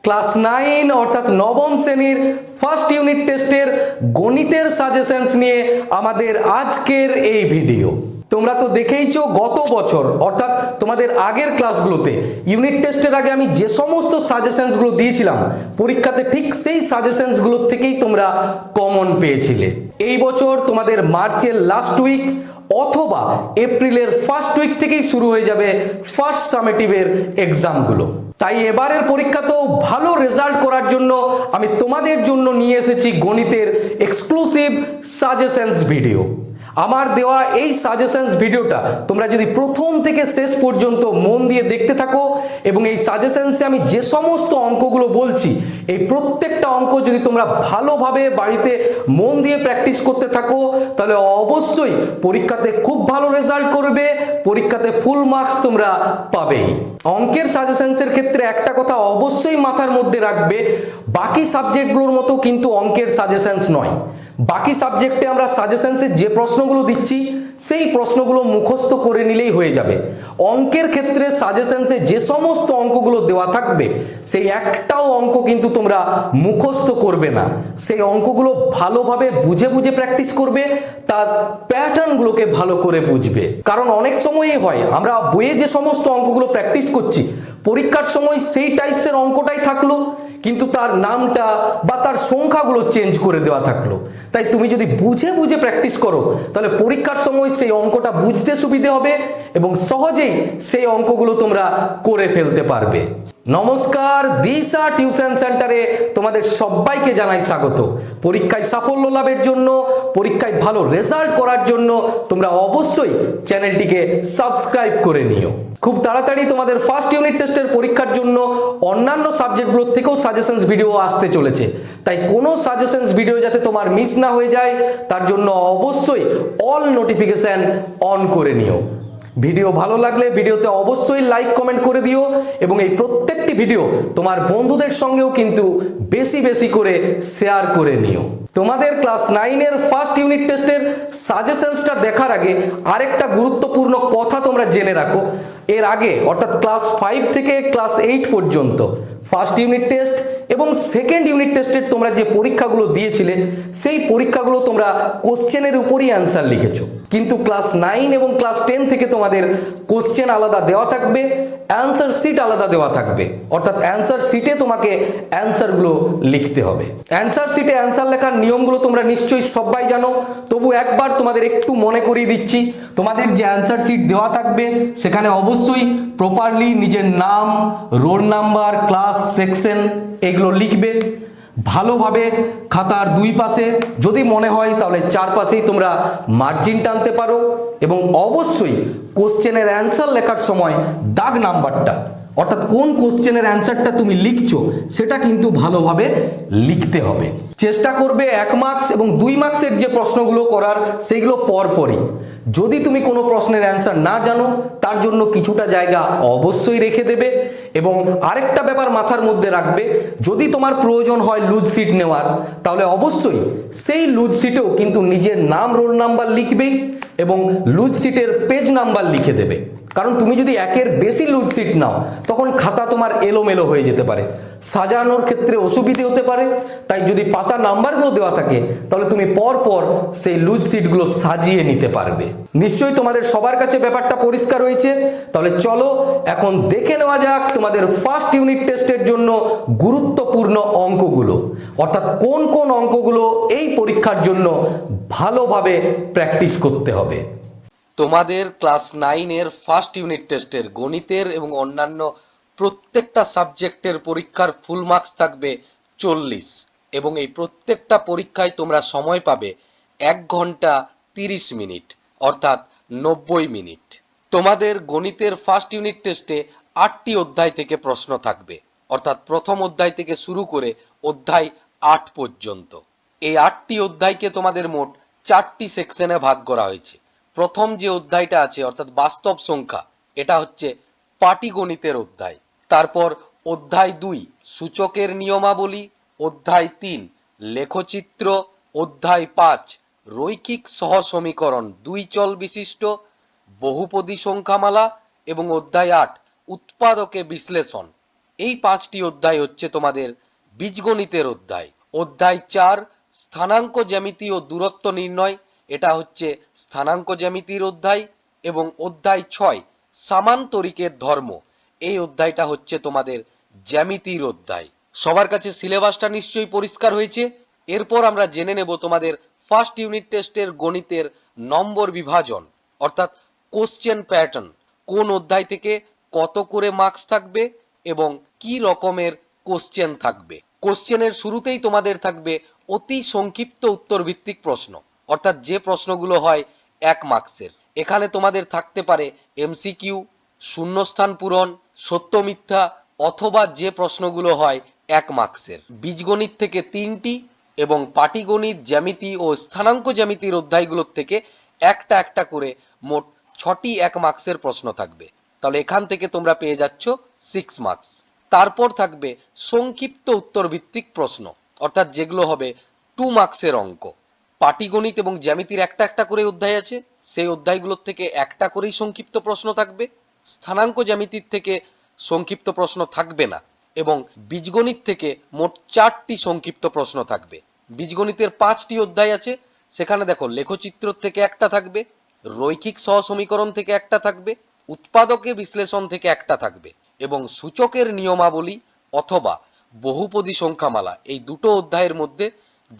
Class 9 অর্থাৎ নবম শ্রেণীর ফার্স্ট ইউনিট টেস্টের গণিতের সাজেশনস নিয়ে আমাদের আজকের এই ভিডিও। তোমরা তো দেখেইছো গত বছর অর্থাৎ তোমাদের আগের ক্লাসগুলোতে ইউনিট টেস্টের আগে আমি যে সমস্ত সাজেশনসগুলো দিয়েছিলাম পরীক্ষাতে ঠিক সেই সাজেশনসগুলোর থেকেই তোমরা কমন পেয়েছিলে। এই বছর তোমাদের মার্চের লাস্ট উইক অথবা এপ্রিলের ফার্স্ট উইক থেকেই শুরু হয়ে যাবে ফার্স্ট সামেটিভের এক্সামগুলো। তাই এবারের পরীক্ষাতেও ভালো রেজাল্ট করার জন্য আমি তোমাদের জন্য নিয়ে এসেছি গণিতের এক্সক্লুসিভ সাজেশনস ভিডিও। আমার দেওয়া এই সাজেশনস ভিডিওটা তোমরা যদি প্রথম থেকে শেষ পর্যন্ত মন দিয়ে দেখতে থাকো এবং এই সাজেশনসে আমি যে সমস্ত অঙ্কগুলো বলছি এই প্রত্যেকটা অঙ্ক যদি তোমরা ভালোভাবে বাড়িতে মন দিয়ে প্র্যাকটিস করতে থাকো তাহলে অবশ্যই পরীক্ষাতে খুব ভালো রেজাল্ট করবে, পরীক্ষাতে ফুল মার্কস তোমরা পাবেই। অঙ্কের সাজেশনসের ক্ষেত্রে একটা কথা অবশ্যই মাথার মধ্যে রাখবে, বাকি সাবজেক্টগুলোর মতো কিন্তু অঙ্কের সাজেশনস নয়। বাকি সাবজেক্টে আমরা সাজেশনসে যে প্রশ্নগুলো দিচ্ছি সেই প্রশ্নগুলো মুখস্থ করে নিলেই হয়ে যাবে। অঙ্কের ক্ষেত্রে সাজেশনসে যে সমস্ত অঙ্কগুলো দেওয়া থাকবে সেই একটাও অঙ্ক কিন্তু তোমরা মুখস্থ করবে না, সেই অঙ্কগুলো ভালোভাবে বুঝে বুঝে প্র্যাকটিস করবে, তার প্যাটার্নগুলোকে ভালো করে বুঝবে। কারণ অনেক সময়ই হয় আমরা বইয়ে যে সমস্ত অঙ্কগুলো প্র্যাকটিস করছি পরীক্ষার সময় সেই টাইপসের অঙ্কটাই থাকলো কিন্তু তার নামটা বা তার সংখ্যাগুলো চেঞ্জ করে দেওয়া থাকলো। তাই তুমি যদি বুঝে বুঝে প্র্যাকটিস করো তাহলে পরীক্ষার সময় সেই অঙ্কটা বুঝতে সুবিধে হবে এবং সহজেই সেই অঙ্কগুলো তোমরা করে ফেলতে পারবে। নমস্কার, দিশা টিউশন সেন্টারে তোমাদের সবাইকে জানাই স্বাগত। পরীক্ষায় সাফল্য লাভের জন্য, পরীক্ষায় ভালো রেজাল্ট করার জন্য তোমরা অবশ্যই চ্যানেলটিকে সাবস্ক্রাইব করে নিও। খুব তাড়াতাড়ি তোমাদের ফার্স্ট ইউনিট টেস্টের পরীক্ষার জন্য অন্যান্য সাবজেক্টগুলোর থেকেও সাজেশনস ভিডিও আসতে চলেছে, তাই কোনো সাজেশনস ভিডিও যাতে তোমার মিস না হয়ে যায় তার জন্য অবশ্যই অল নোটিফিকেশন অন করে নিও। ভিডিও ভালো লাগলে ভিডিওতে অবশ্যই লাইক কমেন্ট করে দিও এবং এই প্রত্যেকটি ভিডিও তোমার বন্ধুদের সঙ্গেও কিন্তু বেশি বেশি করে শেয়ার করে নিও। তোমাদের ক্লাস 9 এর ফার্স্ট ইউনিট টেস্টের সাজেশনসটা দেখার আগে আরেকটা গুরুত্বপূর্ণ কথা তোমরা জেনে রাখো। এর আগে অর্থাৎ ক্লাস 5 থেকে ক্লাস 8 পর্যন্ত ফার্স্ট ইউনিট টেস্ট এবং সেকেন্ড ইউনিট টেস্টের তোমরা যে পরীক্ষাগুলো দিয়েছিলে সেই পরীক্ষাগুলো তোমরা কোশ্চেনের উপরই অ্যান্সার লিখেছো, কিন্তু ক্লাস 9 এবং ক্লাস 10 থেকে তোমাদের কোশ্চেন আলাদা দেওয়া থাকবে, অ্যান্সার শিট আলাদা দেওয়া থাকবে। অর্থাৎ অ্যান্সার শিটে তোমাকে অ্যান্সারগুলো লিখতে হবে। অ্যান্সার শিটে অ্যান্সার লেখার নিয়মগুলো তোমরা নিশ্চয়ই সবাই জানো, তবু একবার তোমাদের একটু মনে করিয়ে দিচ্ছি। তোমাদের যে অ্যান্সার শিট দেওয়া থাকবে সেখানে অবশ্যই প্রপারলি নিজের নাম, রোল নাম্বার, ক্লাস, সেকশন এগুলো লিখবে। ভালোভাবে খাতার দুই পাশে যদি মনে হয় তাহলে চার পাশেই তোমরা মার্জিন টানতে পারো এবং অবশ্যই কোশ্চেনের অ্যান্সার লেখার সময় দাগ নাম্বারটা অর্থাৎ কোন কোশ্চেনের অ্যান্সারটা তুমি লিখছো সেটা কিন্তু ভালোভাবে লিখতে হবে। চেষ্টা করবে 1 মার্কস এবং 2 মার্কসের যে প্রশ্নগুলো করার সেগুলো পরপরই। যদি তুমি কোনো প্রশ্নের অ্যান্সার না জানো তার জন্য কিছুটা জায়গা অবশ্যই রেখে দেবে এবং আরেকটা ব্যাপার মাথার মধ্যে রাখবে, যদি তোমার প্রয়োজন হয় লুজ সিট নেওয়ার তাহলে অবশ্যই সেই লুজ সিটেও কিন্তু নিজের নাম, রোল নাম্বার লিখবে এবং লুজ সিটের পেজ নাম্বার লিখে দেবে। কারণ তুমি যদি একের বেশি লুজ সিট নাও তখন খাতা তোমার এলোমেলো হয়ে যেতে পারে, সাজানোর ক্ষেত্রে অসুবিধে হতে পারে। তাই যদি পাতা নাম্বারগুলো দেওয়া থাকে তাহলে তুমি পরপর সেই লুজ সিটগুলো সাজিয়ে নিতে পারবে। নিশ্চয়ই তোমাদের সবার কাছে ব্যাপারটা পরিষ্কার হয়েছে। তাহলে চলো এখন দেখে নেওয়া যাক তোমাদের ফার্স্ট ইউনিট টেস্টের জন্য গুরুত্বপূর্ণ অঙ্কগুলো, অর্থাৎ কোন কোন অঙ্কগুলো এই পরীক্ষার জন্য ভালোভাবে প্র্যাকটিস করতে হবে। তোমাদের ক্লাস 9 এর ফার্স্ট ইউনিট টেস্টের গণিতের এবং অন্যান্য প্রত্যেকটা সাবজেক্টের পরীক্ষার ফুল মার্কস থাকবে 40 এবং এই প্রত্যেকটা পরীক্ষায় তোমরা সময় পাবে 1 ঘন্টা 30 মিনিট অর্থাৎ 90 মিনিট। তোমাদের গণিতের ফার্স্ট ইউনিট টেস্টে 8টি অধ্যায় থেকে প্রশ্ন থাকবে, অর্থাৎ প্রথম অধ্যায় থেকে শুরু করে অধ্যায় 8 পর্যন্ত। এই 8টি অধ্যায়কে তোমাদের মোট 4টি সেকশনে ভাগ করা হয়েছে। প্রথম যে অধ্যায়টা আছে অর্থাৎ বাস্তব সংখ্যা, এটা হচ্ছে পাটিগণিতের অধ্যায়। তারপর অধ্যায় 2 সূচকের নিয়মাবলী, অধ্যায় 3 লেখচিত্র, অধ্যায় 5 রৈখিক সহসমীকরণ 2 চল বিশিষ্ট, বহুপদী সংখ্যামালা এবং অধ্যায় 8 উৎপাদকে বিশ্লেষণ। এই 5টি অধ্যায় হচ্ছে তোমাদের বীজগণিতের অধ্যায়। অধ্যায় 4 স্থানাঙ্ক জ্যামিতি ও দূরত্ব নির্ণয়, এটা হচ্ছে স্থানাঙ্ক জ্যামিতির অধ্যায়। এবং অধ্যায় 6 সামান্তরিকের ধর্ম, এই অধ্যায়টা হচ্ছে তোমাদের জ্যামিতির অধ্যায়। সবার কাছে সিলেবাসটা নিশ্চয়ই পরিষ্কার হয়েছে। এরপর আমরা জেনে নেব তোমাদের ফার্স্ট ইউনিট টেস্টের গণিতের নম্বর বিভাজন, অর্থাৎ কোশ্চেন প্যাটার্ন। কোন অধ্যায় থেকে কত করে মার্কস থাকবে এবং কি রকমের কোশ্চেন থাকবে। কোশ্চেনের শুরুতেই তোমাদের থাকবে অতি সংক্ষিপ্ত উত্তর ভিত্তিক প্রশ্ন, অর্থাৎ যে প্রশ্নগুলো হয় 1 মার্কসের। এখানে তোমাদের থাকতে পারে এমসিকিউ, শূন্যস্থান পূরণ, সত্য মিথ্যা, অথবা যে প্রশ্নগুলো হয় 1 মার্কসের। বীজগণিত থেকে 3টি এবং পাটিগণিত, জ্যামিতি ও স্থানাঙ্ক জ্যামিতির অধ্যায়গুলোর থেকে একটা একটা করে মোট 6টি 1 মার্কসের প্রশ্ন থাকবে। তাহলে এখান থেকে তোমরা পেয়ে যাচ্ছ 6 মার্কস। তারপর থাকবে সংক্ষিপ্ত উত্তর ভিত্তিক প্রশ্ন, অর্থাৎ যেগুলো হবে 2 মার্কসের অঙ্ক। পাটিগণিত এবং জ্যামিতির একটা একটা করে অধ্যায় আছে, সেই অধ্যায়গুলোর থেকে একটা করেই সংক্ষিপ্ত প্রশ্ন থাকবে। স্থানাঙ্ক জ্যামিতির থেকে সংক্ষিপ্ত প্রশ্ন থাকবে না। এবং বীজগণিত থেকে মোট 4টি সংক্ষিপ্ত প্রশ্ন থাকবে। বীজগণিতের 5টি অধ্যায় আছে, সেখানে দেখো লেখচিত্র থেকে একটা থাকবে, রৈখিক সহসমীকরণ থেকে একটা থাকবে, উৎপাদকে বিশ্লেষণ থেকে একটা থাকবে এবং সূচকের নিয়মাবলী অথবা বহুপদী সংখ্যামালা, এই দুটো অধ্যায়ের মধ্যে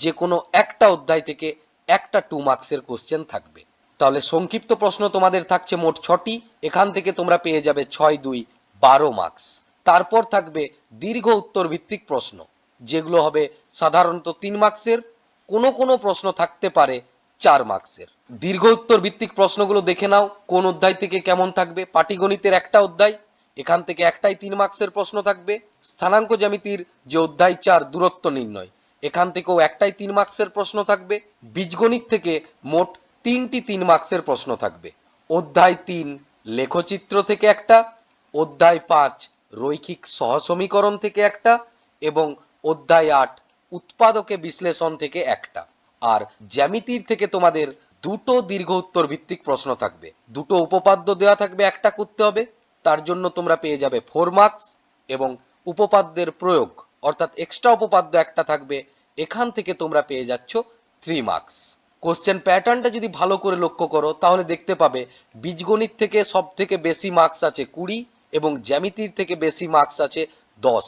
যে কোনো একটা অধ্যায় থেকে একটা 2 মার্কসের কোশ্চেন থাকবে। তাহলে সংক্ষিপ্ত প্রশ্ন তোমাদের থাকছে মোট 6টি, এখান থেকে তোমরা পেয়ে যাবে 6 2 12 মার্কস। তারপর থাকবে দীর্ঘ উত্তর ভিত্তিক প্রশ্ন, যেগুলো হবে সাধারণত 3 মার্কসের, কোনো কোনো প্রশ্ন থাকতে পারে 4 মার্কসের। দীর্ঘ উত্তর ভিত্তিক প্রশ্নগুলো দেখে নাও কোন অধ্যায় থেকে কেমন থাকবে। পাটিগণিতের একটা অধ্যায়, এখান থেকে একটাই 3 মার্কসের প্রশ্ন থাকবে। স্থানাঙ্ক জ্যামিতির যে অধ্যায় 4 দূরত্ব নির্ণয়, এখান থেকেও একটাই 3 মার্কসের প্রশ্ন থাকবে। বীজগণিত থেকে মোট 3টি 3 মার্কসের প্রশ্ন থাকবে। অধ্যায় 3 লেখচিত্র থেকে একটা, অধ্যায় 5 রৈখিক সহসমীকরণ থেকে একটা এবং অধ্যায় 8 উৎপাদকে বিশ্লেষণ থেকে একটা। আর জ্যামিতির থেকে তোমাদের দুটো দীর্ঘ উত্তর ভিত্তিক প্রশ্ন থাকবে। দুটো উপপাদ্য দেওয়া থাকবে, একটা করতে হবে, তার জন্য তোমরা পেয়ে যাবে 4 মার্কস। এবং উপপাদ্যের প্রয়োগ অর্থাৎ এক্সট্রা উপপাদ্য একটা থাকবে, এখান থেকে তোমরা পেয়ে যাচ্ছ 3 মার্কস। কোশ্চেন প্যাটার্নটা যদি ভালো করে লক্ষ্য করো তাহলে দেখতে পাবে বীজগণিত থেকে সব থেকে বেশি মার্কস আছে 20 এবং জ্যামিতির থেকে বেশি মার্কস আছে 10।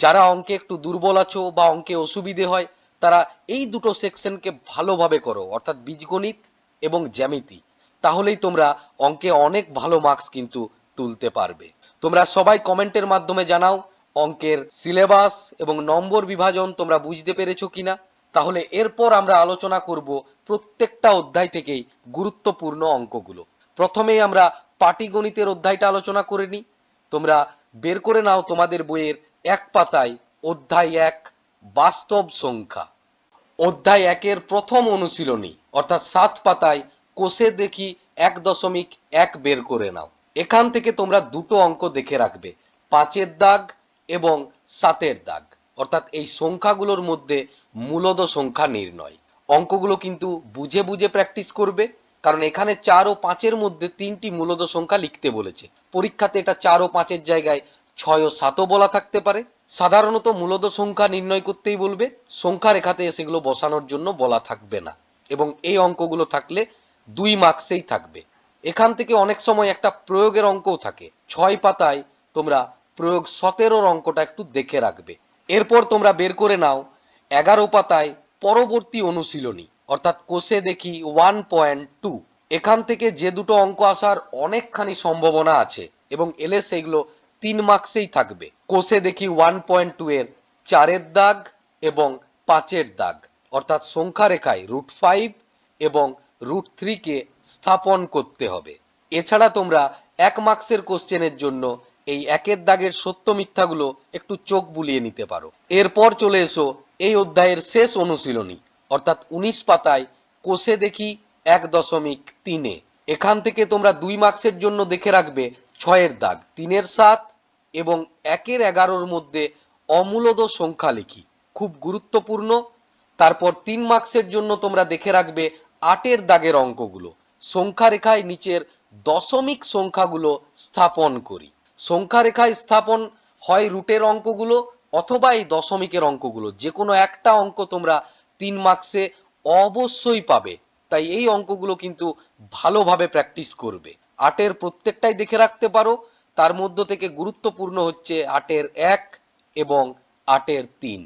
যারা অঙ্কে একটু দুর্বল আছো বা অঙ্কে অসুবিধে হয়, তারা এই দুটো সেকশনকে ভালোভাবে করো, অর্থাৎ বীজগণিত এবং জ্যামিতি, তাহলেই তোমরা অঙ্কে অনেক ভালো মার্কস কিন্তু তুলতে পারবে। তোমরা সবাই কমেন্টের মাধ্যমে জানাও অঙ্কের সিলেবাস এবং নম্বর বিভাজন তোমরা বুঝতে পেরেছো কিনা। তাহলে এরপর আমরা আলোচনা করব প্রত্যেকটা অধ্যায় থেকেই গুরুত্বপূর্ণ অঙ্কগুলো। প্রথমেই আমরা পাটিগণিতের অধ্যায়টা আলোচনা করে নিই। তোমরা বের করে নাও তোমাদের বইয়ের 1 পাতায় অধ্যায় 1 বাস্তব সংখ্যা। অধ্যায় 1-এর প্রথম অনুশীলনী, অর্থাৎ 7 পাতায় কোষে দেখি 1.1 বের করে নাও। এখান থেকে তোমরা দুটো অঙ্ক দেখে রাখবে, 5-এর দাগ এবং 7-এর দাগ, অর্থাৎ এই সংখ্যাগুলোর মধ্যে মূলদ সংখ্যা নির্ণয়। অঙ্কগুলো কিন্তু বুঝে বুঝে প্র্যাকটিস করবে, কারণ এখানে 4 ও 5-এর মধ্যে 3টি মূলদ সংখ্যা লিখতে বলেছে। পরীক্ষাতে এটা 4 ও 5-এর জায়গায় 6 ও 7ও বলা থাকতে পারে। সাধারণত মূলদ সংখ্যা নির্ণয় করতেই বলবে, সংখ্যা রেখাতে সেগুলো বসানোর জন্য বলা থাকবে না। এবং এই অঙ্কগুলো থাকলে 2 মার্কসেই থাকবে। এখান থেকে অনেক সময় একটা প্রয়োগের অঙ্কও থাকে, 6 পাতায় তোমরা প্রয়োগ 17-র অঙ্কটা একটু দেখে রাখবে। এরপর তোমরা বের করে নাও 11 পাতায় পরবর্তী অনুশীলনী, অর্থাৎ কোষে দেখি 1.2। এখান থেকে যে দুটো অঙ্ক আসার অনেকখানি সম্ভাবনা আছে এবং এলে সেইগুলো 3 মার্কসেই থাকবে। কোষে দেখি 1.2 এর 4-এর দাগ এবং 5-এর দাগ, অর্থাৎ সংখ্যা রেখায় √5 এবং √3 কে স্থাপন করতে হবে। এছাড়া তোমরা 1 মার্কসের কোশ্চেনের জন্য এই 1-এর দাগের সত্য মিথ্যাগুলো একটু চোখ বুলিয়ে নিতে পারো। এরপর চলে এসো এই অধ্যায়ের শেষ অনুশীলনী, অর্থাৎ 19 পাতায় কোষে দেখি 1.3-এ। এখান থেকে তোমরা 2 মার্কসের জন্য দেখে রাখবে 6-এর দাগ, 3-এর 7 এবং 1-এর 11-র মধ্যে অমূলদ সংখ্যা লিখি, খুব গুরুত্বপূর্ণ। তারপর 3 মার্কসের জন্য তোমরা দেখে রাখবে 8-এর দাগের অঙ্কগুলো, সংখ্যা রেখায় নিচের দশমিক সংখ্যাগুলো স্থাপন করি। সংখ্যা রেখায় স্থাপন হয় রুটের অঙ্কগুলো অথবা এই দশমিকের অঙ্কগুলো, যে কোনো একটা অঙ্ক তোমরা 3 মার্কসে অবশ্যই পাবে। তাই এই অঙ্কগুলো কিন্তু ভালোভাবে প্র্যাকটিস করবে। 8-এর প্রত্যেকটাই দেখে রাখতে পারো, তার মধ্য থেকে গুরুত্বপূর্ণ হচ্ছে 8-এর 1 এবং 8-এর 3।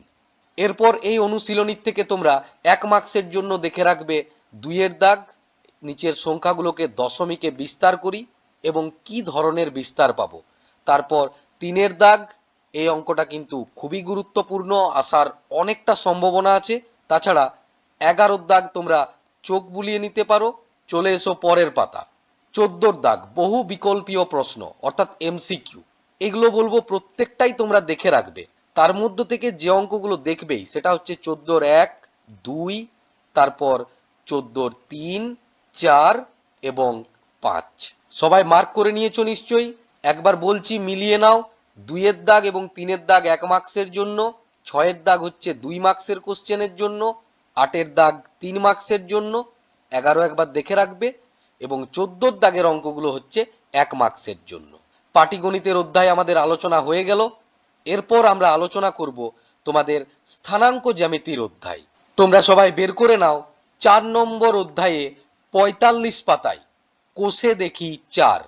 এরপর এই অনুশীলনীর থেকে তোমরা 1 মার্কসের জন্য দেখে রাখবে 2-এর দাগ, নিচের সংখ্যাগুলোকে দশমিকে বিস্তার করি এবং কি ধরনের বিস্তার পাবো। তারপর 3-এর দাগ, এই অঙ্কটা কিন্তু খুবই গুরুত্বপূর্ণ, আসার অনেকটা সম্ভাবনা আছে। তাছাড়া 11-এর দাগ তোমরা চোখ বুলিয়ে নিতে পারো। চলে এসো পরের পাতা, 14-এর দাগ, বহু বিকল্পীয় প্রশ্ন অর্থাৎ এমসিকিউ। এগুলো বলবো প্রত্যেকটাই তোমরা দেখে রাখবে। তার মধ্য থেকে যে অঙ্কগুলো দেখবেই সেটা হচ্ছে 14-এর 1, 2, তারপর 14-এর 3, 4 এবং 5। সবাই মার্ক করে নিয়েছো নিশ্চয়ই? একবার বলছি মিলিয়ে নাও। 2-এর দাগ এবং 3-এর দাগ 1 মার্কসের জন্য, 6-এর দাগ হচ্ছে 2 মার্কসের কোশ্চেনের জন্য, 8-এর দাগ 3 মার্কসের জন্য, 11 একবার দেখে রাখবে এবং 14-এর দাগের অঙ্কগুলো হচ্ছে 1 মার্কসের জন্য। পাটিগণিতের অধ্যায় আমাদের আলোচনা হয়ে গেল। এরপর আমরা আলোচনা করব তোমাদের স্থানাঙ্ক জ্যামিতির অধ্যায়। তোমরা সবাই বের করে নাও 4 নম্বর অধ্যায়ে 45 পাতায় কোষে দেখি 4।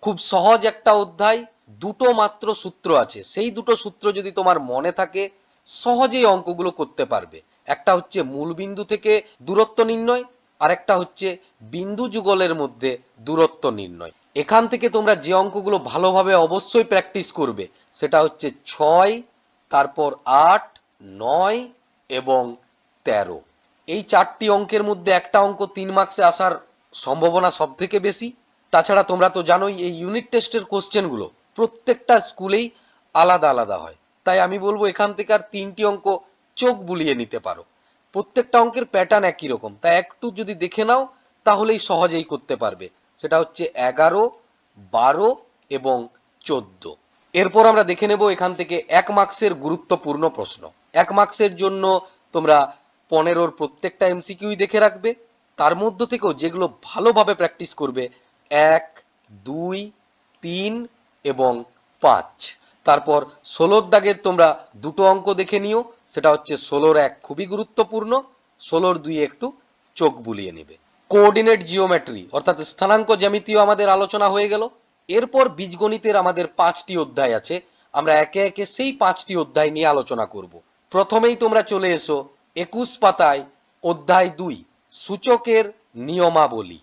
খুব সহজ একটা অধ্যায়, দুটো মাত্র সূত্র আছে, সেই দুটো সূত্র যদি তোমার মনে থাকে সহজেই অঙ্কগুলো করতে পারবে। একটা হচ্ছে মূল বিন্দু থেকে দূরত্ব নির্ণয়, আর একটা হচ্ছে বিন্দু যুগলের মধ্যে দূরত্ব নির্ণয়। এখান থেকে তোমরা যে অঙ্কগুলো ভালোভাবে অবশ্যই প্র্যাকটিস করবে সেটা হচ্ছে 6, তারপর 8, 9 এবং 13। এই 4টি অঙ্কের মধ্যে একটা অঙ্ক 3 মার্কসে আসার সম্ভাবনা সব থেকে বেশি। তাছাড়া তোমরা তো জানোই এই ইউনিট টেস্টের কোশ্চেনগুলো প্রত্যেকটা স্কুলেই আলাদা আলাদা হয়। তাই আমি বলবো এখান থেকে আর 3টি অঙ্ক চোখ বুলিয়ে নিতে পারো। প্রত্যেকটা অঙ্কের প্যাটার্ন একই রকম, তাই একটু যদি দেখে নাও তাহলেই সহজেই করতে পারবে। সেটা হচ্ছে 11, 12 এবং 14। এরপর আমরা দেখে নেব এখান থেকে 1 মার্কসের গুরুত্বপূর্ণ প্রশ্ন। 1 মার্কসের জন্য তোমরা 15-এর প্রত্যেকটা এমসিকিউই দেখে রাখবে। তার মধ্য থেকেও যেগুলো ভালোভাবে প্র্যাকটিস করবে 1, 2, 3 এবং 5। তারপর 16-এর দাগের তোমরা দুটো অঙ্ক দেখে নিও, সেটা হচ্ছে 16-এর 1 খুবই গুরুত্বপূর্ণ, 16-এর 2 একটু চোখ বুলিয়ে নেবে। কোঅর্ডিনেট জিওমেট্রি অর্থাৎ স্থানাঙ্ক জ্যামিতিও আমাদের আলোচনা হয়ে গেল। এরপর বীজগণিতের আমাদের 5টি অধ্যায় আছে, আমরা একে একে সেই 5টি অধ্যায় নিয়ে আলোচনা করব। প্রথমেই তোমরা চলে এসো 21 পাতায় অধ্যায় 2, সূচকের নিয়মাবলী।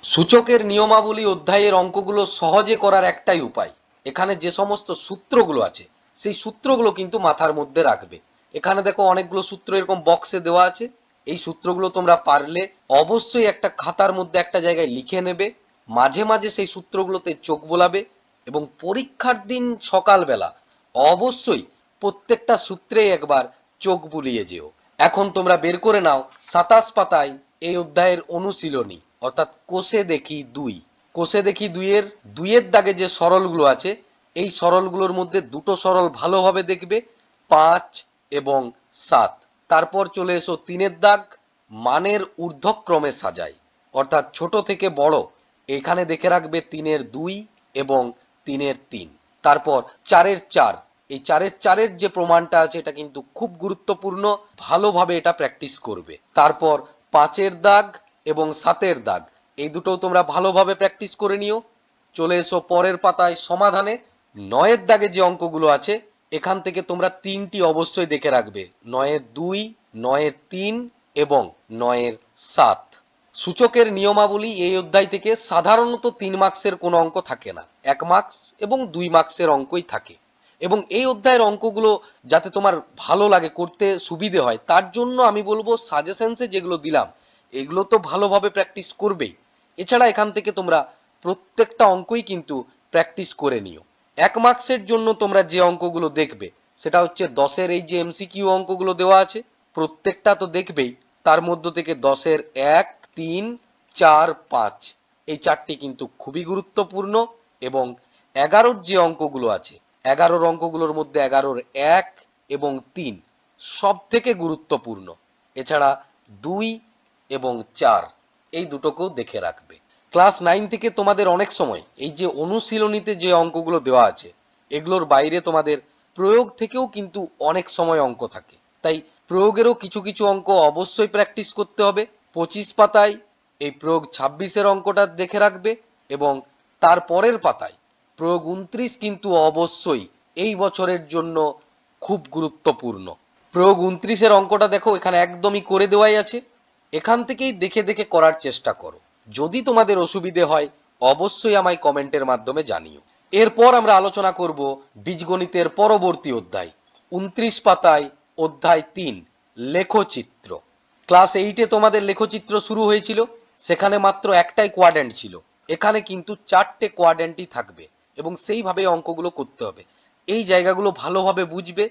সূচকের নিয়মাবলী অধ্যায়ের অঙ্কগুলো সহজে করার একটাই উপায়, এখানে যে সমস্ত সূত্রগুলো আছে সেই সূত্রগুলো কিন্তু মাথার মধ্যে রাখবে। এখানে দেখো অনেকগুলো সূত্র এরকম বক্সে দেওয়া আছে, এই সূত্রগুলো তোমরা পারলে অবশ্যই একটা খাতার মধ্যে একটা জায়গায় লিখে নেবে, মাঝে মাঝে সেই সূত্রগুলোতে চোখ বোলাবে এবং পরীক্ষার দিন সকালবেলা অবশ্যই প্রত্যেকটা সূত্রে একবার চোখ বুলিয়ে যেও। এখন তোমরা বের করে নাও 27 পাতায় এই অধ্যায়ের অনুশীলনী অর্থাৎ কোষে দেখি 2। কোষে দেখি 2-এর 2-এর দাগে যে সরলগুলো আছে এই সরলগুলোর মধ্যে দুটো সরল ভালোভাবে দেখবে, 5 এবং 7। তারপর চলে এসো 3-এর দাগ, মানের ঊর্ধ্বক্রমে সাজাই অর্থাৎ ছোট থেকে বড়। এখানে দেখে রাখবে 3-এর 2 এবং 3-এর 3। তারপর 4-এর 4, এই 4-এর 4-এর যে প্রমাণটা আছে এটা কিন্তু খুব গুরুত্বপূর্ণ, ভালোভাবে এটা প্র্যাকটিস করবে। তারপর 5-এর দাগ এবং 7-এর দাগ, এই দুটো তোমরা ভালোভাবে প্র্যাকটিস করে নিও। চলে এসো পরের পাতায় সমাধানে। 9-এর দাগে যে অঙ্কগুলো আছে এখান থেকে তোমরা 3টি অবশ্যই দেখে রাখবে, 9-এর 2, 9-এর 3 এবং 9-এর 7। সূচকের নিয়মাবলী এই অধ্যায় থেকে সাধারণত 3 মার্কসের কোনো অঙ্ক থাকে না, 1 মার্কস এবং 2 মার্কসের অঙ্কই থাকে। এবং এই অধ্যায়ের অঙ্কগুলো যাতে তোমার ভালো লাগে, করতে সুবিধে হয়, তার জন্য আমি বলবো সাজেশনসে যেগুলো দিলাম এগুলো তো ভালোভাবে প্র্যাকটিস করবেই, এছাড়া এখান থেকে তোমরা প্রত্যেকটা অঙ্কই কিন্তু প্র্যাকটিস করে নিও। 1 মার্কসের জন্য তোমরা যে অঙ্কগুলো দেখবে সেটা হচ্ছে 10-এর এই যে এমসিকিউ অঙ্কগুলো দেওয়া আছে প্রত্যেকটা তো দেখবেই, তার মধ্য থেকে 10-এর 1, 3, 4, 5 এই 4টি কিন্তু খুবই গুরুত্বপূর্ণ। এবং 11-র যে অঙ্কগুলো আছে 11-র অঙ্কগুলোর মধ্যে 11-র 1 এবং 3 সব থেকে গুরুত্বপূর্ণ। এছাড়া 2 এবং 4 এই দুটোকেও দেখে রাখবে। ক্লাস 9 থেকে তোমাদের অনেক সময় এই যে অনুশীলনীতে যে অঙ্কগুলো দেওয়া আছে এগুলোর বাইরে তোমাদের প্রয়োগ থেকেও কিন্তু অনেক সময় অঙ্ক থাকে, তাই প্রয়োগেরও কিছু কিছু অঙ্ক অবশ্যই প্র্যাকটিস করতে হবে। 25 পাতায় এই প্রয়োগ 26-এর অঙ্কটা দেখে রাখবে এবং তার পরের পাতায় প্রয়োগ 29 কিন্তু অবশ্যই এই বছরের জন্য খুব গুরুত্বপূর্ণ। প্রয়োগ 29-এর অঙ্কটা দেখো, এখানে একদমই করে দেওয়াই আছে, এখান থেকেই দেখে দেখে করার চেষ্টা করো। যদি তোমাদের অসুবিধে হয় অবশ্যই আমায় কমেন্টের মাধ্যমে জানিও। এরপর আমরা আলোচনা করব বীজগণিতের পরবর্তী অধ্যায়। 29 পাতায় অধ্যায় 3 লেখচিত্র। ক্লাস 8-এ তোমাদের লেখচিত্র শুরু হয়েছিল, সেখানে মাত্র একটাই কোয়াড্র্যান্ট ছিল, এখানে কিন্তু 4টে কোয়াড্র্যান্টই থাকবে এবং সেইভাবে অঙ্কগুলো করতে হবে। এই জায়গাগুলো ভালোভাবে বুঝবে,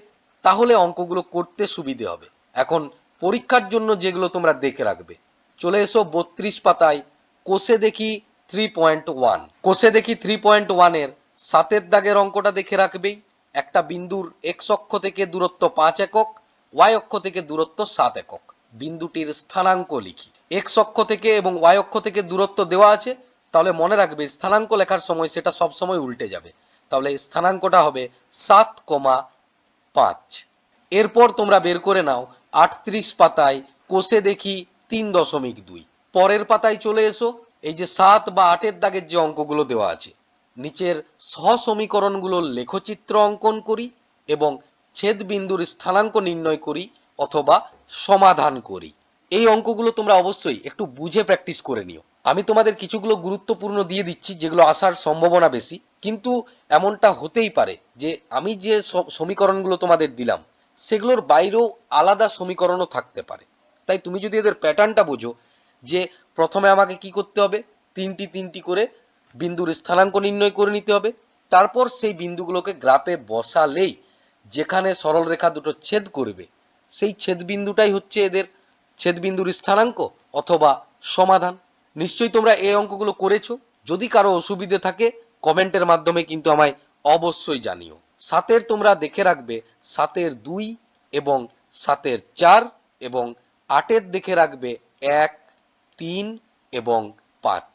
তাহলে অঙ্কগুলো করতে সুবিধে হবে। এখন পরীক্ষার জন্য যেগুলো তোমরা দেখে রাখবে, চলে এসো 32 পাতায় কোষে দেখি 3.1। কোষে দেখি 3.1-এর 7-এর দাগের অঙ্কটা দেখে রাখবেই। একটা বিন্দুর এক্স অক্ষ থেকে দূরত্ব 5 একক, ওয়াই অক্ষ থেকে দূরত্ব 7 একক। বিন্দুটির স্থানাঙ্ক লিখি। এক্স অক্ষ থেকে এবং ওয়াই অক্ষ থেকে দূরত্ব দেওয়া আছে, তাহলে মনে রাখবে স্থানাঙ্ক লেখার সময় সেটা সবসময় উল্টে যাবে, তাহলে স্থানাঙ্কটা হবে 7,5। এরপর তোমরা বের করে নাও 38 পাতায় কোষে দেখি 3.2। পরের পাতায় চলে এসো, এই যে 7 বা 8-এর দাগের যে অঙ্কগুলো দেওয়া আছে, নিচের সহসমীকরণগুলোর লেখচিত্র অঙ্কন করি এবং ছেদ বিন্দুর স্থানাঙ্ক নির্ণয় করি অথবা সমাধান করি। এই অঙ্কগুলো তোমরা অবশ্যই একটু বুঝে প্র্যাকটিস করে নিও। আমি তোমাদের কিছুগুলো গুরুত্বপূর্ণ দিয়ে দিচ্ছি যেগুলো আসার সম্ভাবনা বেশি, কিন্তু এমনটা হতেই পারে যে আমি যে সমীকরণগুলো তোমাদের দিলাম সেগুলোর বাইরেও আলাদা সমীকরণও থাকতে পারে। তাই তুমি যদি এদের প্যাটার্নটা বোঝো, যে প্রথমে আমাকে কি করতে হবে, তিনটি তিনটি করে বিন্দুর স্থানাঙ্ক নির্ণয় করে নিতে হবে, তারপর সেই বিন্দুগুলোকে গ্রাফে বসালেই যেখানে সরল রেখা দুটো ছেদ করবে সেই ছেদ বিন্দুটাই হচ্ছে এদের ছেদ বিন্দুর স্থানাঙ্ক অথবা সমাধান। নিশ্চয়ই তোমরা এই অঙ্কগুলো করেছো। যদি কারো অসুবিধে থাকে কমেন্টের মাধ্যমে কিন্তু আমায় অবশ্যই জানিও। 7-এর তোমরা দেখে রাখবে 7-এর 2 এবং 7-এর 4 এবং 8-এর দেখে রাখবে 1, 3 এবং 5।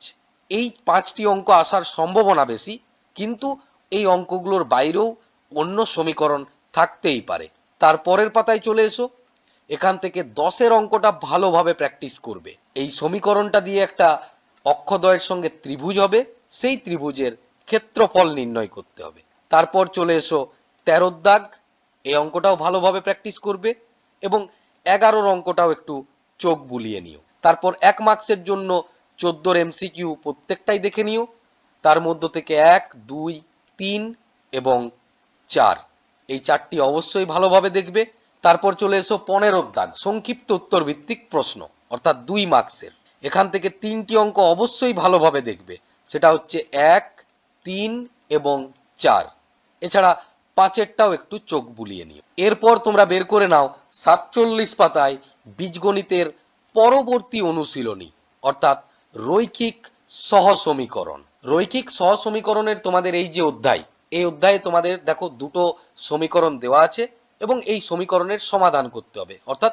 এই 5টি অঙ্ক আসার সম্ভাবনা বেশি, কিন্তু এই অঙ্কগুলোর বাইরেও অন্য সমীকরণ থাকতেই পারে। তারপরের পাতায় চলে এসো, এখান থেকে 10-এর অঙ্কটা ভালোভাবে প্র্যাকটিস করবে। এই সমীকরণটা দিয়ে একটা অক্ষদ্বয়ের সঙ্গে ত্রিভুজ হবে, সেই ত্রিভুজের ক্ষেত্রফল নির্ণয় করতে হবে। তারপর চলে এসো 13-র দাগ, এই অঙ্কটাও ভালোভাবে প্র্যাকটিস করবে এবং 11-র অঙ্কটাও একটু চোখ বুলিয়ে নিও। তারপর 1 মার্কসের জন্য 14-র এমসিকিউ প্রত্যেকটাই দেখে নিও, তার মধ্য থেকে 1, 2, 3 এবং 4, এই 4টি অবশ্যই ভালোভাবে দেখবে। তারপর চলে এসো 15-র দাগ, সংক্ষিপ্ত উত্তর ভিত্তিক প্রশ্ন, অর্থাৎ 2 মার্কসের। এখান থেকে 3টি অঙ্ক অবশ্যই ভালোভাবে দেখবে, সেটা হচ্ছে 1, 3 এবং 4। এছাড়া 5-এরটাও একটু চোখ বুলিয়ে নিও। এরপর তোমরা বের করে নাও 47 পাতায় বীজগণিতের পরবর্তী অনুশীলনী, অর্থাৎ রৈখিক সহসমীকরণ। রৈখিক সহসমীকরণের তোমাদের এই যে অধ্যায়, এই অধ্যায়ে তোমাদের দেখো দুটো সমীকরণ দেওয়া আছে এবং এই সমীকরণের সমাধান করতে হবে, অর্থাৎ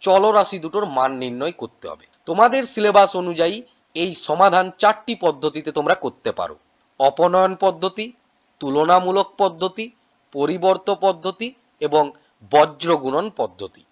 চলরাশি দুটোর মান নির্ণয় করতে হবে। তোমাদের সিলেবাস অনুযায়ী এই সমাধান 4টি পদ্ধতিতে তোমরা করতে পারো: অপনয়ন পদ্ধতি, তুলনামূলক পদ্ধতি, পরিবর্ত পদ্ধতি এবং বজ্রগুণন পদ্ধতি।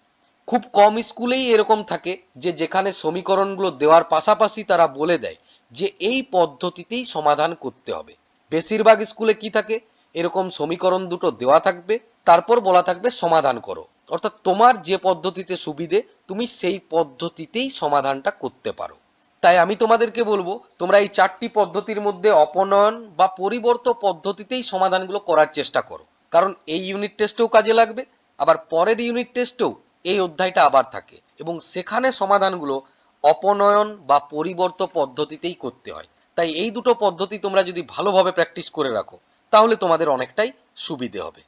খুব কম স্কুলেই এরকম থাকে যে যেখানে সমীকরণগুলো দেওয়ার পাশাপাশি তারা বলে দেয় যে এই পদ্ধতিতেই সমাধান করতে হবে। বেশিরভাগ স্কুলে কি থাকে, এরকম সমীকরণ দুটো দেওয়া থাকবে, তারপর বলা থাকবে সমাধান করো, অর্থাৎ তোমার যে পদ্ধতিতে সুবিধে তুমি সেই পদ্ধতিতেই সমাধানটা করতে পারো। তাই আমি তোমাদেরকে বলবো তোমরা এই 4টি পদ্ধতির মধ্যে অপনয়ন বা পরিবর্ত পদ্ধতিতেই সমাধানগুলো করার চেষ্টা করো, কারণ এই ইউনিট টেস্টেও কাজে লাগবে, আবার পরের ইউনিট টেস্টেও এই অধ্যায়টা আবার থাকে এবং সেখানে সমাধানগুলো অপনয়ন বা পরিবর্ত পদ্ধতিতেই করতে হয়। তাই এই দুটো পদ্ধতি তোমরা যদি ভালোভাবে প্র্যাকটিস করে রাখো তাহলে তোমাদের অনেকটাই সুবিধে হবে।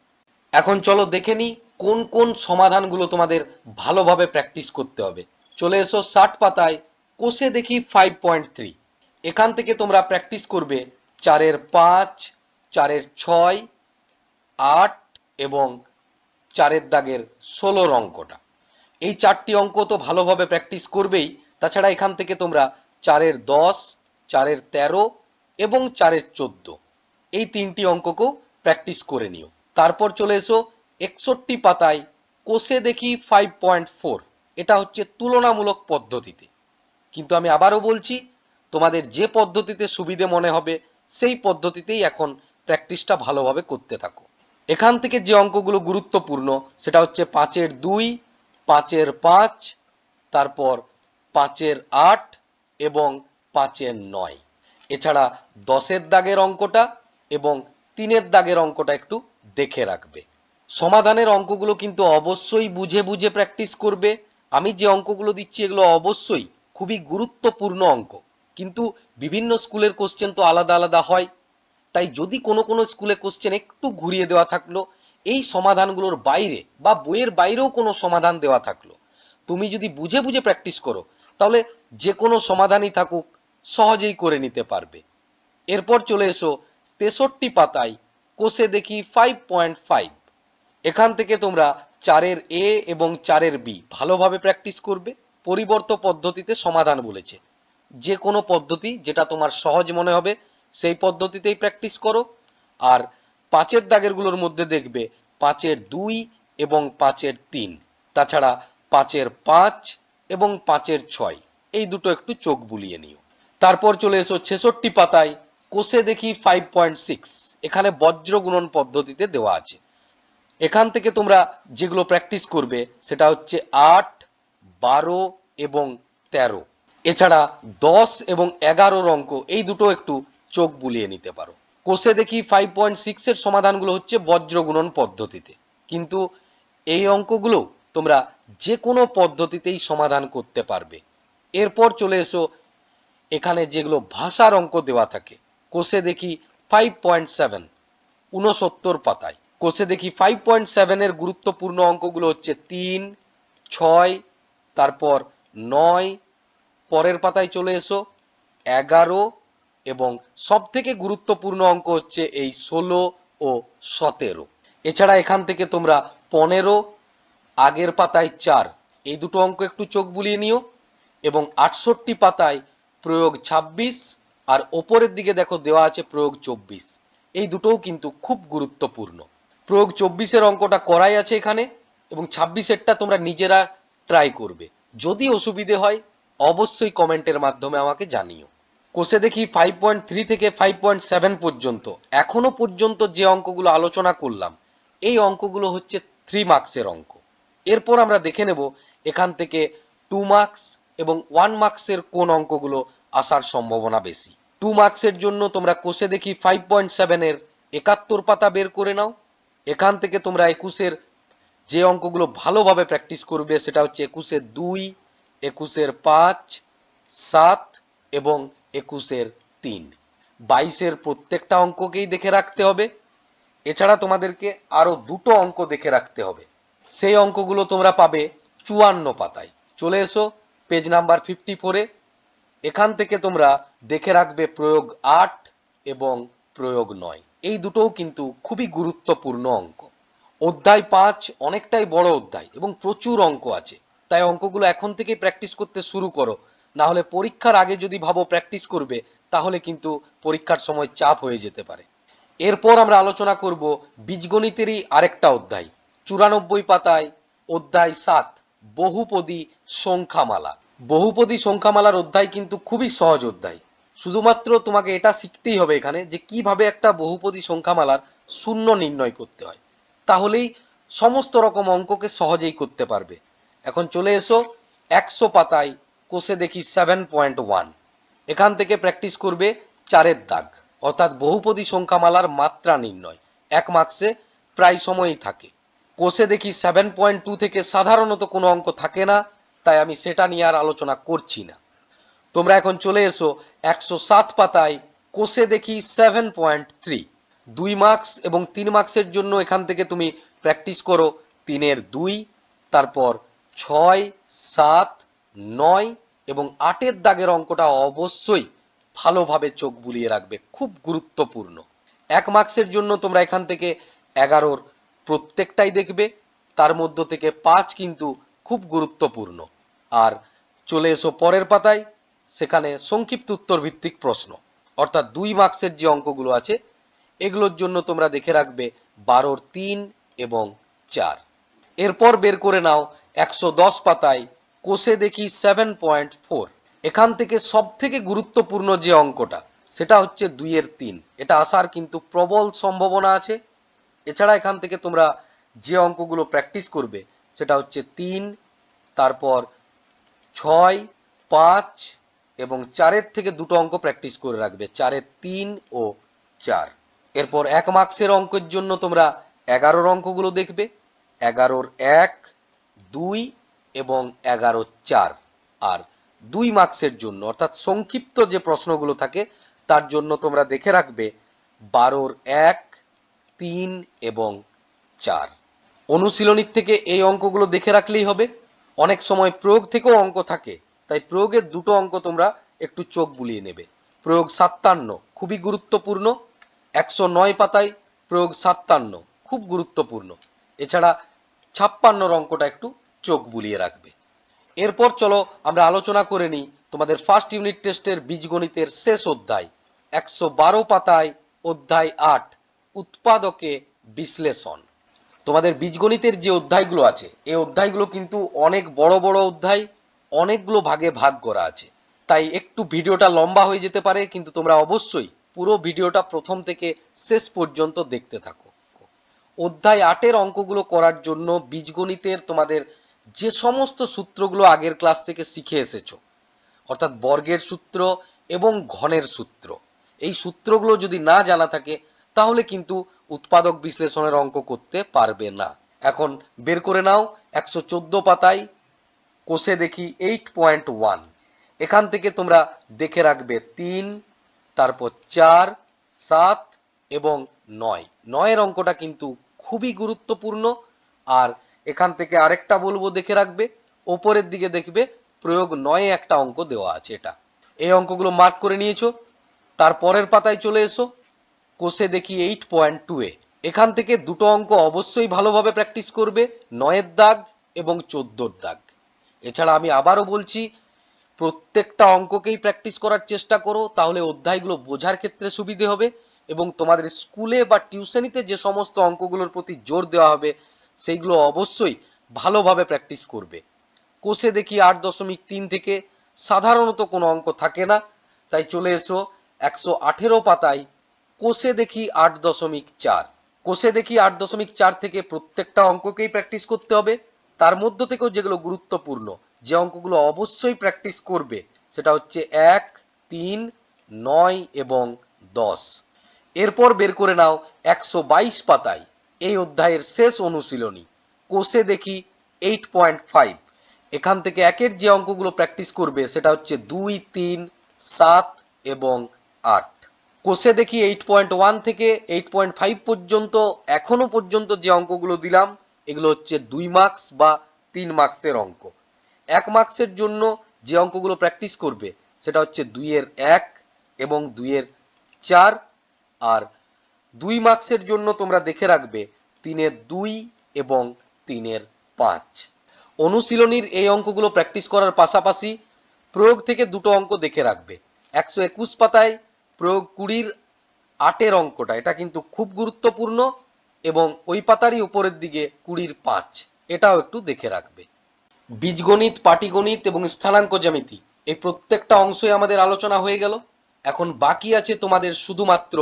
এখন চলো দেখে নিই কোন কোন সমাধানগুলো তোমাদের ভালোভাবে প্র্যাকটিস করতে হবে। চলে এসো 60 পাতায় কোষে দেখি 5.3। এখান থেকে তোমরা প্র্যাকটিস করবে 4-এর 5, 4-এর 6, 8 এবং 4-এর দাগের 16-র অঙ্কটা। এই 4টি অঙ্ক তো ভালোভাবে প্র্যাকটিস করবেই, তাছাড়া এখান থেকে তোমরা 4-এর 10, 4-এর 13 এবং 4-এর 14 এই 3টি অঙ্ককেও প্র্যাকটিস করে নিও। তারপর চলে এসো 61 পাতায় কোষে দেখি 5.4। এটা হচ্ছে তুলনামূলক পদ্ধতিতে। কিন্তু আমি আবারও বলছি, তোমাদের যে পদ্ধতিতে সুবিধে মনে হবে সেই পদ্ধতিতেই এখন প্র্যাকটিসটা ভালোভাবে করতে থাকো। এখান থেকে যে অঙ্কগুলো গুরুত্বপূর্ণ সেটা হচ্ছে 5-এর 2, 5-এর 5, তারপর 5-এর 8 এবং 5-এর 9। এছাড়া 10-এর দাগের অঙ্কটা এবং 3-এর দাগের অঙ্কটা একটু দেখে রাখবে। সমাধানের অঙ্কগুলো কিন্তু অবশ্যই বুঝে বুঝে প্র্যাকটিস করবে। আমি যে অঙ্কগুলো দিচ্ছি এগুলো অবশ্যই খুবই গুরুত্বপূর্ণ অঙ্ক, কিন্তু বিভিন্ন স্কুলের কোশ্চেন তো আলাদা আলাদা হয়। তাই যদি কোনো কোনো স্কুলে কোশ্চেন একটু ঘুরিয়ে দেওয়া থাকলো, এই সমাধানগুলোর বাইরে বা বইয়ের বাইরেও কোনো সমাধান দেওয়া থাকলো, তুমি যদি বুঝে বুঝে প্র্যাকটিস করো তাহলে যে কোনো সমাধানই থাকুক সহজেই করে নিতে পারবে। এরপর চলে এসো 63 পাতায় কোষে দেখি 5.5। এখান থেকে তোমরা 4-এর এ এবং 4-এর বি ভালোভাবে প্র্যাকটিস করবে। পরিবর্ত পদ্ধতিতে সমাধান বলেছে, যে কোনো পদ্ধতি যেটা তোমার সহজ মনে হবে সেই পদ্ধতিতেই প্র্যাকটিস করো। আর 5-এর দাগেরগুলোর মধ্যে দেখবে 5-এর 2 এবং 5-এর 3, তাছাড়া 5-এর 5 এবং 5-এর 6, এই দুটো একটু চোখ বুলিয়ে নিও। তারপর চলে এসো 66 পাতায় কোষে দেখি 5.6। এখানে বজ্র গুণন পদ্ধতিতে দেওয়া আছে। এখান থেকে তোমরা যেগুলো প্র্যাকটিস করবে সেটা হচ্ছে 8, 12 এবং 13। এছাড়া 10 এবং 11 অঙ্ক এই দুটো একটু চোখ বুলিয়ে নিতে পারো। কোষে দেখি 5.6 এর সমাধানগুলো হচ্ছে বজ্র গুণন পদ্ধতিতে, কিন্তু এই অঙ্কগুলো তোমরা যে কোনো পদ্ধতিতেই সমাধান করতে পারবে। এরপর চলে এসো এখানে যেগুলো ভাষার অঙ্ক দেওয়া থাকে। কোষে দেখি 5.7, 69 পাতায়। কোষে দেখি 5.7 এর গুরুত্বপূর্ণ অঙ্কগুলো হচ্ছে 3, 6, তারপর 9। পরের পাতায় চলে এসো 11 এবং সব থেকে গুরুত্বপূর্ণ অঙ্ক হচ্ছে এই 16 ও 17। এছাড়া এখান থেকে তোমরা 15, আগের পাতায় 4, এই দুটো অঙ্ক একটু চোখ বুলিয়ে নিও। এবং 68 পাতায় প্রয়োগ 26 আর ওপরের দিকে দেখো দেওয়া আছে প্রয়োগ 24, এই দুটোও কিন্তু খুব গুরুত্বপূর্ণ। প্রয়োগ 24-এর অঙ্কটা করাই আছে এখানে, এবং 26-এরটা তোমরা নিজেরা ট্রাই করবে। যদি অসুবিধে হয় অবশ্যই কমেন্টের মাধ্যমে আমাকে জানিও। কোষে দেখি 5.3 থেকে 5.7 পর্যন্ত এখনো পর্যন্ত যে অঙ্কগুলো আলোচনা করলাম এই অঙ্কগুলো হচ্ছে 3 মার্কসের অঙ্ক। এরপর আমরা দেখে নেব এখান থেকে 2 মার্কস এবং 1 মার্কসের কোন অঙ্কগুলো আসার সম্ভাবনা বেশি। 2 মার্কসের জন্য তোমরা কোষে দেখি 5.7 এর 71 পাতা বের করে নাও। এখান থেকে তোমরা 21-এর যে অঙ্কগুলো ভালোভাবে প্র্যাকটিস করবে সেটা হচ্ছে 21-এর 2, 21-এর 5, 7 এবং 21-এর 3। 22-এর প্রত্যেকটা অঙ্ককেই দেখে রাখতে হবে। এছাড়া তোমাদেরকে আরো দুটো অঙ্ক দেখে রাখতে হবে। সেই অঙ্কগুলো তোমরা পাবে 54 পাতায়। চলে এসো পেজ নাম্বার 54-এ। এখান থেকে তোমরা দেখে রাখবে প্রয়োগ 8 এবং প্রয়োগ 9, এই দুটোও কিন্তু খুবই গুরুত্বপূর্ণ অঙ্ক। অধ্যায় 5 অনেকটাই বড় অধ্যায় এবং প্রচুর অঙ্ক আছে, তাই অঙ্কগুলো এখন থেকেই প্র্যাকটিস করতে শুরু করো। না হলে পরীক্ষার আগে যদি ভাবো প্র্যাকটিস করবে তাহলে কিন্তু পরীক্ষার সময় চাপ হয়ে যেতে পারে। এরপর আমরা আলোচনা করব বীজগণিতেরই আরেকটা অধ্যায়। 94 পাতায় অধ্যায় 7 বহুপদী সংখ্যামালা। বহুপদী সংখ্যামালার অধ্যায় কিন্তু খুবই সহজ অধ্যায়। শুধুমাত্র তোমাকে এটা শিখতেই হবে এখানে যে কিভাবে একটা বহুপদী সংখ্যামালার শূন্য নির্ণয় করতে হয়, তাহলেই সমস্ত রকম অঙ্ককে সহজেই করতে পারবে। এখন চলে এসো 100 পাতায় কোষে দেখি 7.1। এখান থেকে প্র্যাকটিস করবে 4-এর দাগ, অর্থাৎ বহুপদী সংখ্যামালার মাত্রা নির্ণয়। 1 মার্কসে প্রায় সময়ই থাকে। কোষে দেখি 7.2 থেকে সাধারণত কোনো অঙ্ক থাকে না, তাই আমি সেটা নিয়ে আর আলোচনা করছি না। তোমরা এখন চলে এসো 107 পাতায় কোষে দেখি 7.3। 2 মার্কস এবং 3 মার্কসের জন্য এখান থেকে তুমি প্র্যাকটিস করো 3-এর 2, তারপর 6, 7, 9 এবং 8-এর দাগের অঙ্কটা অবশ্যই ভালোভাবে চোখ বুলিয়ে রাখবে, খুব গুরুত্বপূর্ণ। 1 মার্কসের জন্য তোমরা এখান থেকে 11-র প্রত্যেকটাই দেখবে, তার মধ্য থেকে 5 কিন্তু খুব গুরুত্বপূর্ণ। আর চলে এসো পরের পাতায়, সেখানে সংক্ষিপ্ত উত্তর ভিত্তিক প্রশ্ন, অর্থাৎ 2 মার্কসের যে অঙ্কগুলো আছে এগুলোর জন্য তোমরা দেখে রাখবে 12-র 3 এবং 4। এরপর বের করে নাও 110 পাতায় কোষে দেখি 7.4। এখান থেকে সব থেকে গুরুত্বপূর্ণ যে অঙ্কটা সেটা হচ্ছে 2-এর 3। এটা আসার কিন্তু প্রবল সম্ভাবনা আছে। এছাড়া এখান থেকে তোমরা যে অঙ্কগুলো প্র্যাকটিস করবে সেটা হচ্ছে 3, তারপর 6, 5 এবং 4-এর থেকে দুটো অঙ্ক প্র্যাকটিস করে রাখবে, 4-এর 3 ও 4। এরপর 1 মার্কসের অঙ্কের জন্য তোমরা 11-র অঙ্কগুলো দেখবে, 11-র 1, 2 এবং 11-র 4। আর 2 মার্কসের জন্য অর্থাৎ সংক্ষিপ্ত যে প্রশ্নগুলো থাকে তার জন্য তোমরা দেখে রাখবে 12-র 1, 3 এবং 4। অনুশীলনীর থেকে এই অঙ্কগুলো দেখে রাখলেই হবে। অনেক সময় প্রয়োগ থেকেও অঙ্ক থাকে, তাই প্রয়োগের দুটো অঙ্ক তোমরা একটু চোখ বুলিয়ে নেবে। প্রয়োগ 57 খুবই গুরুত্বপূর্ণ, 109 পাতায় প্রয়োগ 57 খুব গুরুত্বপূর্ণ। এছাড়া 56-র অঙ্কটা একটু চোখ বুলিয়ে রাখবে। এরপর চলো আমরা আলোচনা করে নিই তোমাদের ফার্স্ট ইউনিট টেস্টের বীজগণিতের শেষ অধ্যায়, 112 পাতায় অধ্যায় 8 উৎপাদকে বিশ্লেষণ। তোমাদের বীজগণিতের যে অধ্যায়গুলো আছে এই অধ্যায়গুলো কিন্তু অনেক বড় বড় অধ্যায়, অনেকগুলো ভাগে ভাগ করা আছে, তাই একটু ভিডিওটা লম্বা হয়ে যেতে পারে, কিন্তু তোমরা অবশ্যই পুরো ভিডিওটা প্রথম থেকে শেষ পর্যন্ত দেখতে থাকো। অধ্যায় 8-এর অঙ্কগুলো করার জন্য বীজগণিতের তোমাদের যে সমস্ত সূত্রগুলো আগের ক্লাস থেকে শিখে এসেছো, অর্থাৎ বর্গের সূত্র এবং ঘনের সূত্র, এই সূত্রগুলো যদি না জানা থাকে তাহলে কিন্তু উৎপাদক বিশ্লেষণের অঙ্ক করতে পারবে না। এখন বের করে নাও 114 পাতায় কোষে দেখি 8.1। এখান থেকে তোমরা দেখে রাখবে 3, তারপর 4, 7 এবং 9। 9-এর অঙ্কটা কিন্তু খুবই গুরুত্বপূর্ণ। আর এখান থেকে আরেকটা বলবো, দেখে রাখবে ওপরের দিকে দেখবে প্রয়োগ 9-এ একটা অঙ্ক দেওয়া আছে। এটা এই অঙ্কগুলো মার্ক করে নিয়েছো। তারপরের পাতায় চলে এসো, কোষে দেখি 8.2-এ। এখান থেকে দুটো অঙ্ক অবশ্যই ভালোভাবে প্র্যাকটিস করবে, 9-এর দাগ এবং 14-র দাগ। এছাড়া আমি আবারও বলছি, প্রত্যেকটা অঙ্ককেই প্র্যাকটিস করার চেষ্টা করো, তাহলে অধ্যায়গুলো বোঝার ক্ষেত্রে সুবিধে হবে এবং তোমাদের স্কুলে বা টিউশনিতে যে সমস্ত অঙ্কগুলোর প্রতি জোর দেওয়া হবে সেইগুলো অবশ্যই ভালোভাবে প্র্যাকটিস করবে। কোষে দেখি 8.3 থেকে সাধারণত কোনো অঙ্ক থাকে না, তাই চলে এসো 118 পাতায় কোষে দেখি 8.4। কোষে দেখি 8.4 থেকে প্রত্যেকটা অঙ্ককেই প্র্যাকটিস করতে হবে। তার মধ্য থেকেও যেগুলো গুরুত্বপূর্ণ, যে অঙ্কগুলো অবশ্যই প্র্যাকটিস করবে সেটা হচ্ছে 1, 3, 9 এবং 10। এরপর বের করে নাও 122 পাতায় এই অধ্যায়ের শেষ অনুশীলনী, কোষে দেখি 8.5। এখান থেকে একের যে অঙ্কগুলো প্র্যাকটিস করবে সেটা হচ্ছে 2, 3, 7 এবং 8। কোষে দেখি 8.1 থেকে 8.5 পর্যন্ত এখনো পর্যন্ত যে অঙ্কগুলো দিলাম এগুলো হচ্ছে 2 মার্কস বা 3 মার্কসের অঙ্ক। 1 মার্কসের জন্য যে অঙ্কগুলো প্র্যাকটিস করবে সেটা হচ্ছে 2-এর 1 এবং 2-এর 4। আর 2 মার্কসের জন্য তোমরা দেখে রাখবে 3-এর 2 এবং 3-এর 5। অনুশীলনীর এই অঙ্কগুলো প্র্যাকটিস করার পাশাপাশি প্রয়োগ থেকে দুটো অঙ্ক দেখে রাখবে। 121 পাতায় প্রয়োগ 20-র 8-এর অঙ্কটা, এটা কিন্তু খুব গুরুত্বপূর্ণ, এবং ওই পাতারই উপরের দিকে 20-র 5, এটাও একটু দেখে রাখবে। বীজগণিত, পাটিগণিত এবং স্থানাঙ্ক জ্যামিতি এই প্রত্যেকটা অংশই আমাদের আলোচনা হয়ে গেল। এখন বাকি আছে তোমাদের শুধুমাত্র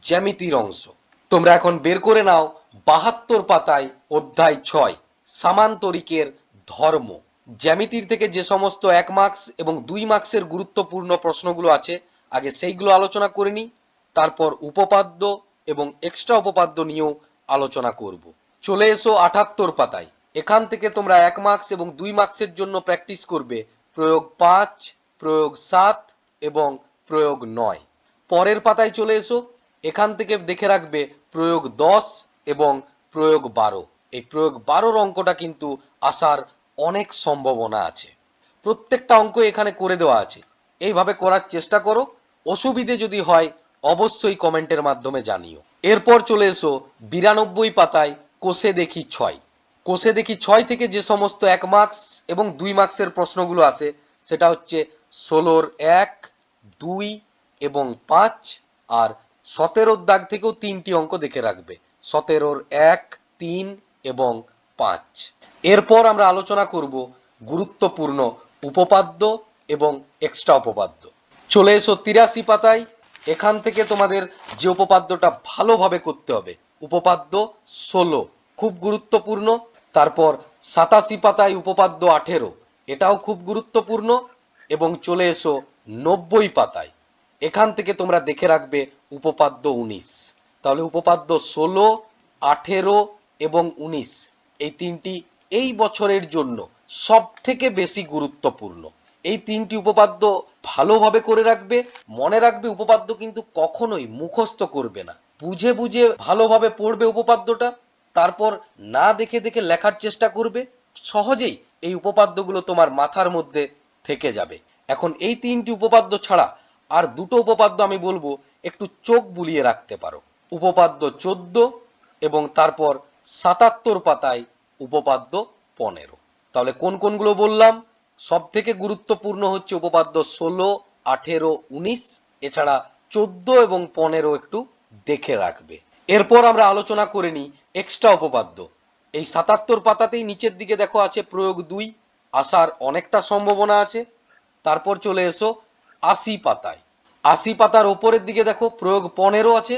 জ্যামিতির অংশ। তোমরা এখন বের করে নাও 72 পাতায় অধ্যায় 6 সামান্তরিকের ধর্ম। জ্যামিতির থেকে যে সমস্ত 1 মার্কস এবং 2 মার্কসের গুরুত্বপূর্ণ প্রশ্নগুলো আছে আগে সেইগুলো আলোচনা করে নিই, তারপর উপপাদ্য এবং এক্সট্রা উপপাদ্য নিয়েও আলোচনা করব। চলে এসো 78 পাতায়। এখান থেকে তোমরা 1 মার্কস এবং 2 মার্কসের জন্য প্র্যাকটিস করবে প্রয়োগ 5, প্রয়োগ 7 এবং প্রয়োগ 9। পরের পাতায় চলে এসো, এখান থেকে দেখে রাখবে প্রয়োগ 10 এবং প্রয়োগ 12। এই প্রয়োগ 12-র অঙ্কটা কিন্তু আসার অনেক সম্ভাবনা আছে। প্রত্যেকটা অঙ্ক এখানে করে দেওয়া আছে, এইভাবে করার চেষ্টা করো। অসুবিধে যদি হয় অবশ্যই কমেন্টের মাধ্যমে জানিও। এরপর চলে এসো 92 পাতায় কোষে দেখি 6। কোষে দেখি 6 থেকে যে সমস্ত 1 মার্কস এবং 2 মার্কসের প্রশ্নগুলো আসে সেটা হচ্ছে 16-র 1, 2 এবং 5 আর 17 দাগ থেকেও 3টি অঙ্ক দেখে রাখবে, 17 1, 3 এবং 5। এরপর আমরা আলোচনা করব গুরুত্বপূর্ণ উপপাদ্য এবং এক্সট্রা উপপাদ্য। চলে এসো 83 পাতায়। এখান থেকে তোমাদের যে উপপাদ্যটা ভালোভাবে করতে হবে, উপপাদ্য 16 খুব গুরুত্বপূর্ণ। তারপর 87 পাতায় উপপাদ্য 18, এটাও খুব গুরুত্বপূর্ণ। এবং চলে এসো 90 পাতায়, এখান থেকে তোমরা দেখে রাখবে উপপাদ্য 19। তাহলে উপপাদ্য 16, 18 এবং 19 এই তিনটি এই বছরের জন্য সব থেকে বেশি গুরুত্বপূর্ণ। এই তিনটি উপপাদ্য ভালোভাবে করে রাখবে। মনে রাখবে উপপাদ্য কিন্তু কখনোই মুখস্থ করবে না, বুঝে বুঝে ভালোভাবে পড়বে উপপাদ্যটা, তারপর না দেখে দেখে লেখার চেষ্টা করবে। সহজেই এই উপপাদ্যগুলো তোমার মাথার মধ্যে থেকে যাবে। এখন এই তিনটি উপপাদ্য ছাড়া আর দুটো উপপাদ্য আমি বলবো একটু চোখ বুলিয়ে রাখতে পারো। উপপাদ্য 14 এবং তারপর 77 পাতায় উপপাদ্য 15। তাহলে কোন কোনগুলো বললাম? সব থেকে গুরুত্বপূর্ণ হচ্ছে উপপাদ্য 16, 18, 19, এছাড়া 14 এবং 15 একটু দেখে রাখবে। এরপর আমরা আলোচনা করে নিই এক্সট্রা উপপাদ্য। এই 77 পাতাতেই নিচের দিকে দেখো আছে প্রয়োগ 2, আসার অনেকটা সম্ভাবনা আছে। তারপর চলে এসো 80 পাতায়। 80 পাতার ওপরের দিকে দেখো প্রয়োগ 15 আছে,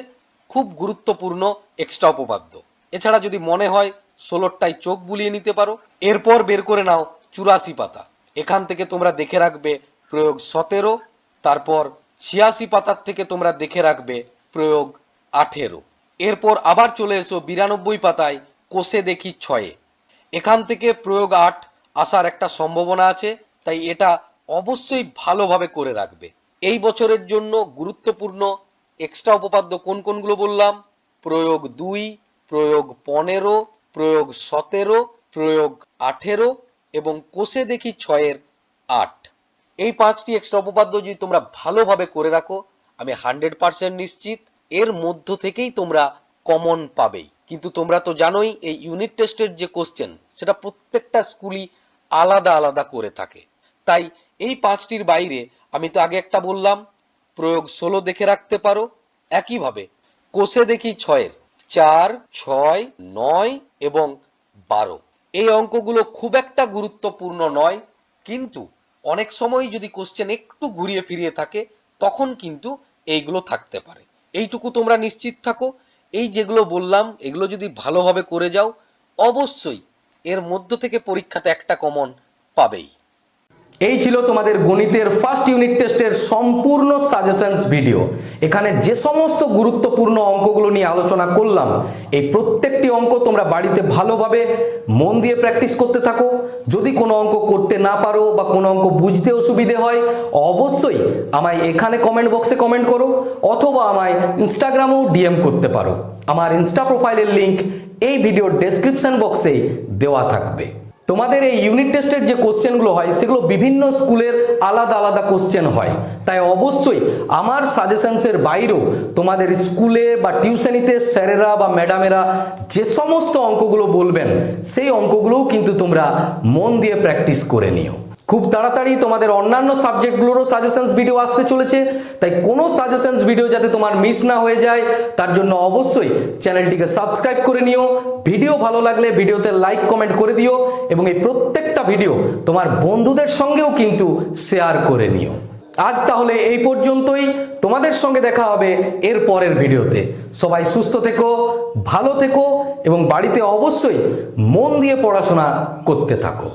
খুব গুরুত্বপূর্ণ এক্সট্রা উপপাদ্য। এছাড়া যদি মনে হয় 16টায় চোখ বুলিয়ে নিতে পারো। এরপর বের করে নাও 84 পাতা। এখান থেকে তোমরা দেখে রাখবে প্রয়োগ 17। তারপর 86 পাতার থেকে তোমরা দেখে রাখবে প্রয়োগ 18। এরপর আবার চলে এসো 92 পাতায় কোষে দেখি 6। এখান থেকে প্রয়োগ 8 আসার একটা সম্ভাবনা আছে, তাই এটা অবশ্যই ভালোভাবে করে রাখবে। এই বছরের জন্য গুরুত্বপূর্ণ এক্সট্রা উপপাদ্য কোন কোনগুলো বললাম? প্রয়োগ 2, প্রয়োগ 15, প্রয়োগ 17, প্রয়োগ 18 এবং কোষে দেখি 6-এর 8। এই 5টি এক্সট্রা উপপাদ্য যদি তোমরা ভালোভাবে করে রাখো, আমি 100% নিশ্চিত এর মধ্য থেকেই তোমরা কমন পাবেই। কিন্তু তোমরা তো জানোই এই ইউনিট টেস্টের যে কোশ্চেন সেটা প্রত্যেকটা স্কুলই আলাদা আলাদা করে থাকে। তাই এই 5টির বাইরে আমি তো আগে একটা বললাম প্রয়োগ 16 দেখে রাখতে পারো। একইভাবে কোষে দেখি 6-এর 4, 6, 9 এবং 12 এই অঙ্কগুলো খুব একটা গুরুত্বপূর্ণ নয়, কিন্তু অনেক সময় যদি কোশ্চেন একটু ঘুরিয়ে ফিরিয়ে থাকে তখন কিন্তু এইগুলো থাকতে পারে। এইটুকু তোমরা নিশ্চিত থাকো, এই যেগুলো বললাম এগুলো যদি ভালোভাবে করে যাও অবশ্যই এর মধ্য থেকে পরীক্ষাতে একটা কমন পাবেই। এই ছিল তোমাদের গণিতের ফার্স্ট ইউনিট টেস্টের সম্পূর্ণ সাজেশনস ভিডিও। এখানে যে সমস্ত গুরুত্বপূর্ণ অঙ্কগুলো নিয়ে আলোচনা করলাম, এই প্রত্যেকটি অঙ্ক তোমরা বাড়িতে ভালোভাবে মন দিয়ে প্র্যাকটিস করতে থাকো। যদি কোনো অঙ্ক করতে না পারো বা কোনো অঙ্ক বুঝতে অসুবিধে হয় অবশ্যই আমায় এখানে কমেন্ট বক্সে কমেন্ট করো, অথবা আমায় ইনস্টাগ্রামেও ডিএম করতে পারো। আমার ইনস্টা প্রোফাইলের লিঙ্ক এই ভিডিওর ডেসক্রিপশন বক্সেই দেওয়া থাকবে। তোমাদের এই ইউনিট টেস্টের যে কোশ্চেনগুলো হয় সেগুলো বিভিন্ন স্কুলের আলাদা আলাদা কোশ্চেন হয়, তাই অবশ্যই আমার সাজেশনসের বাইরেও তোমাদের স্কুলে বা টিউশনিতে স্যারেরা বা ম্যাডামেরা যে সমস্ত অঙ্কগুলো বলবেন সেই অঙ্কগুলোও কিন্তু তোমরা মন দিয়ে প্র্যাকটিস করে নিও। খুব তাড়াতাড়ি তোমাদের অন্যান্য সাবজেক্টগুলোরও সাজেশনস ভিডিও আসতে চলেছে, তাই কোনো সাজেশনস ভিডিও যাতে তোমার মিস না হয়ে যায় তার জন্য অবশ্যই চ্যানেলটিকে সাবস্ক্রাইব করে নিও। ভিডিও ভালো লাগলে ভিডিওতে লাইক কমেন্ট করে দিও এবং এই প্রত্যেকটা ভিডিও তোমার বন্ধুদের সঙ্গেও কিন্তু শেয়ার করে নিও। আজ তাহলে এই পর্যন্তই, তোমাদের সঙ্গে দেখা হবে এর পরের ভিডিওতে। সবাই সুস্থ থেকো, ভালো থেকো এবং বাড়িতে অবশ্যই মন দিয়ে পড়াশোনা করতে থাকো।